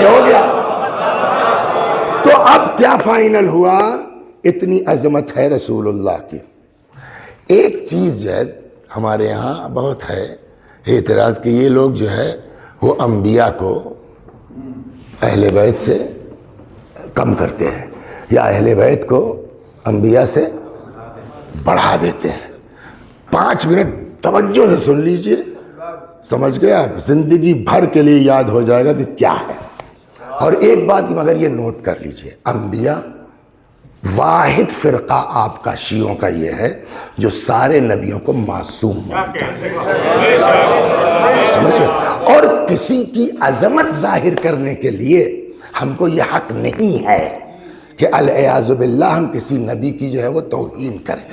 یہ ہو گیا. تو اب کیا فائنل ہوا؟ اتنی عظمت ہے رسول اللہ کی. ایک چیز جو ہے ہمارے یہاں بہت ہے اعتراض کہ یہ لوگ جو ہے وہ انبیاء کو اہل بیت سے کم کرتے ہیں یا اہل بیت کو انبیاء سے بڑھا دیتے ہیں. 5 منٹ توجہ سے سن لیجئے, سمجھ گئے آپ؟ زندگی بھر کے لیے یاد ہو جائے گا کہ کیا ہے. اور ایک بات مگر یہ نوٹ کر لیجئے, انبیاء واحد فرقہ آپ کا شیعوں کا یہ ہے جو سارے نبیوں کو معصوم مانتا ہے, سمجھ گئے؟ اور کسی کی عظمت ظاہر کرنے کے لیے ہم کو یہ حق نہیں ہے کہ العیاذ باللہ ہم کسی نبی کی جو ہے وہ توہین کریں.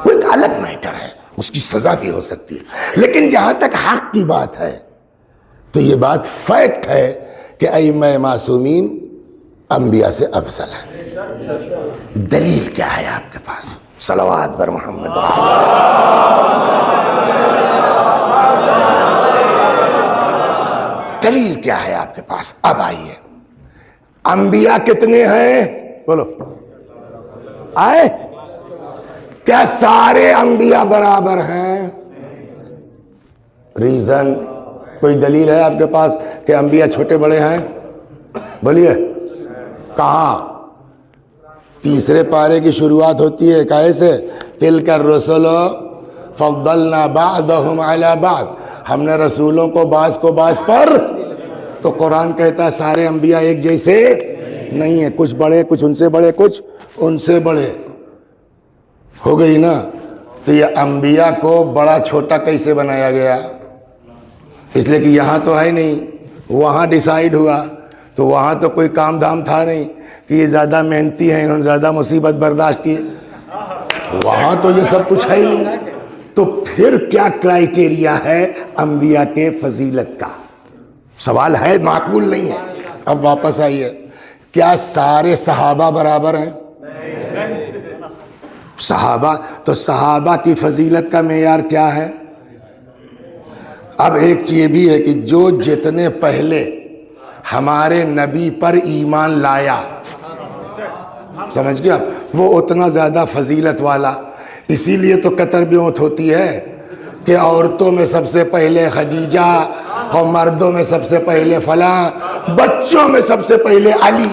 وہ ایک الگ میٹر ہے, اس کی سزا بھی ہو سکتی ہے. لیکن جہاں تک حق کی بات ہے تو یہ بات فیکٹ ہے کہ ائمہ معصومین انبیاء سے افضل ہے. دلیل کیا ہے آپ کے پاس؟ صلوات بر محمد. دلیل کیا ہے آپ کے پاس؟ اب آئیے, انبیاء کتنے ہیں بولو؟ آئے کیا سارے انبیاء برابر ہیں؟ ریزن کوئی دلیل ہے آپ کے پاس کہ انبیاء چھوٹے بڑے ہیں؟ بولیے کہاں؟ تیسرے پارے کی شروعات ہوتی ہے کیسے؟ تلک الرسل فضلنا بعضهم علی بعض, ہم نے رسولوں کو بعض پر. تو قرآن کہتا ہے سارے انبیاء ایک جیسے نہیں ہیں, کچھ بڑے, کچھ ان سے بڑے, کچھ ان سے بڑے. ہو گئی نا؟ تو یہ انبیاء کو بڑا چھوٹا کیسے بنایا گیا؟ اس لیے کہ یہاں تو ہے نہیں, وہاں ڈیسائیڈ ہوا. تو وہاں تو کوئی کام دھام تھا نہیں کہ یہ زیادہ محنتی ہیں, انہوں نے زیادہ مصیبت برداشت کی. وہاں تو یہ سب کچھ ہے ہی نہیں. تو پھر کیا کرائیٹیریا ہے انبیاء کے فضیلت کا؟ سوال ہے, معقول نہیں ہے. اب واپس آئیے, کیا سارے صحابہ برابر ہیں؟ صحابہ, تو صحابہ کی فضیلت کا معیار کیا ہے؟ اب ایک چیز بھی ہے کہ جو جتنے پہلے ہمارے نبی پر ایمان لایا, سمجھ گئے آپ, وہ اتنا زیادہ فضیلت والا. اسی لیے تو قطر بیعت ہوتی ہے کہ عورتوں میں سب سے پہلے خدیجہ, اور مردوں میں سب سے پہلے فلاں, بچوں میں سب سے پہلے علی.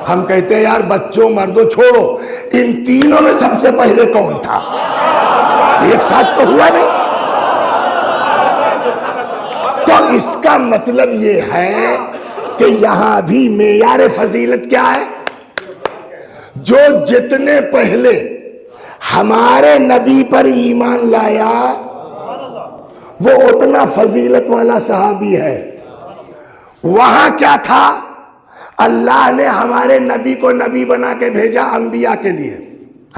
ہم کہتے ہیں یار بچوں مردوں چھوڑو, ان تینوں میں سب سے پہلے کون تھا؟ ایک ساتھ تو ہوا نہیں. تو اس کا مطلب یہ ہے کہ یہاں بھی معیار فضیلت کیا ہے؟ جو جتنے پہلے ہمارے نبی پر ایمان لایا وہ اتنا فضیلت والا صحابی ہے. وہاں کیا تھا؟ اللہ نے ہمارے نبی کو نبی بنا کے بھیجا انبیاء کے لیے,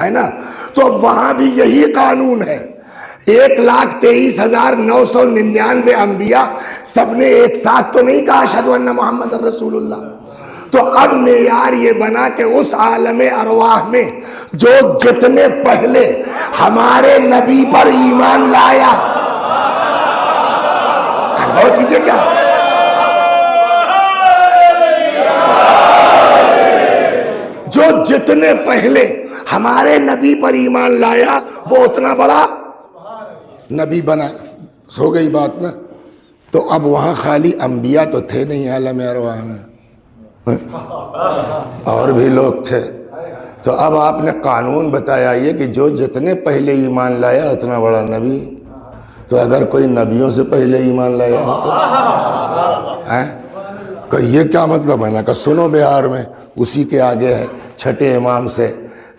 ہے نا؟ تو وہاں بھی یہی قانون ہے. 1,23,999 انبیاء, سب نے ایک ساتھ تو نہیں کہا اشہد ان محمد رسول اللہ. تو اب معیار یہ بنا کہ اس عالم ارواح میں جو جتنے پہلے ہمارے نبی پر ایمان لایا, غور کیجئے کیا, جو جتنے پہلے ہمارے نبی پر ایمان لایا وہ اتنا بڑا نبی بنا. ہو گئی بات نا؟ تو اب وہاں خالی انبیاء تو تھے نہیں عالم ارواح میں, اور بھی لوگ تھے. تو اب آپ نے قانون بتایا یہ کہ جو جتنے پہلے ایمان لایا اتنا بڑا نبی. تو اگر کوئی نبیوں سے پہلے ایمان لایا تو یہ کیا مطلب ہے نا کہ سنو بہار میں اسی کے آگے ہے چھٹے امام سے.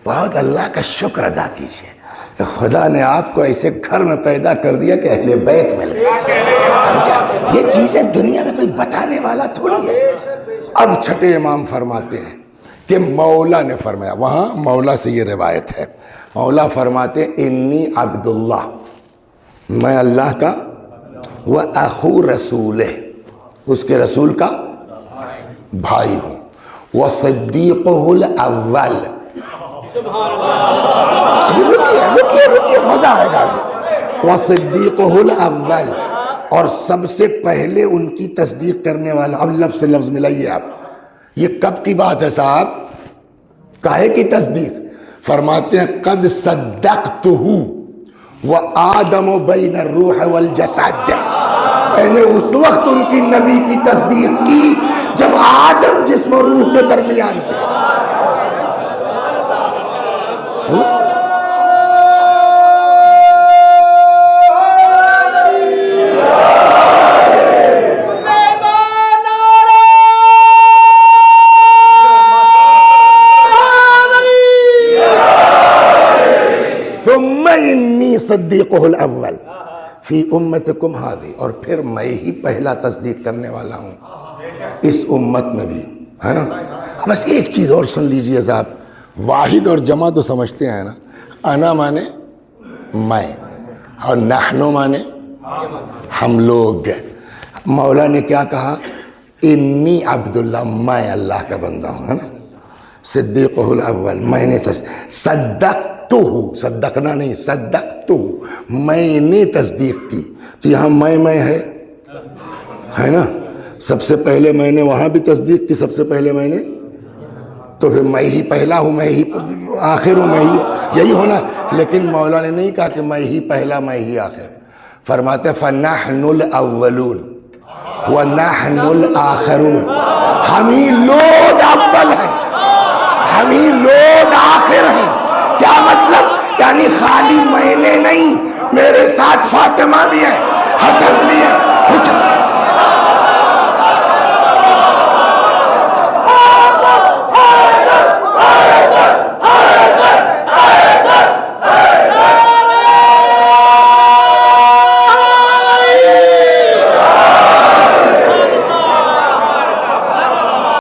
بہت اللہ کا شکر ادا کیجیے کہ خدا نے آپ کو ایسے گھر میں پیدا کر دیا کہ اہل بیت مل گئے. سمجھا؟ یہ چیزیں دنیا میں کوئی بتانے والا تھوڑی ہے. اب چھٹے امام فرماتے ہیں کہ مولا نے فرمایا, وہاں مولا سے یہ روایت ہے, مولا فرماتے انی عبداللہ, میں اللہ کا, وَأَخُو رَسُولِهِ, اس کے رسول کا بھائی ہوں, وَصِدِّيقُهُ الْأَوَّلِ. ابھی رکیے مزہ آئے گا. وَصِدِّيقُهُ الْأَوَّلِ, اور سب سے پہلے ان کی تصدیق کرنے والا. اب لفظ سے لفظ ملائیے آپ, یہ کب کی بات ہے صاحب؟ کاہے کی تصدیق؟ فرماتے ہیں قد صدقتہ وآدم بین الروح والجسد. میں نے اس وقت ان کی نبی کی تصدیق کی جب آدم جسم و روح کے درمیان تھے. ثم انی صدیقہ الاول فی امتکم ہذی, اور پھر میں ہی پہلا تصدیق کرنے والا ہوں اس امت میں بھی, ہے نا. بس ایک چیز اور سن لیجئے صاحب, واحد اور جمع تو سمجھتے ہیں نا. انا مانے میں, اور نحنو مانے ہم لوگ. مولا نے کیا کہا؟ انی عبداللہ, میں اللہ کا بندہ ہوں, ہے نا. صدیقہ الاول, میں نے صدقتہ, صدقنا نہیں, صدقتہ, میں نے تصدیق کی. تو یہاں میں ہے نا. سب سے پہلے میں نے وہاں بھی تصدیق کی, سب سے پہلے میں نے, تو پھر میں ہی پہلا ہوں, میں ہی آخر ہوں, میں ہی, یہی ہونا. لیکن مولا نے نہیں کہا کہ میں ہی پہلا میں ہی آخر. فرماتے فَنَحْنُ الْأَوَّلُونَ وَنَحْنُ الْآخِرُونَ, ہم ہی لوگ اول ہیں, ہم ہی لوگ آخر ہیں. کیا مطلب؟ یعنی خالی میں نے نہیں, میرے ساتھ فاطمہ بھی ہے, حسن بھی ہے,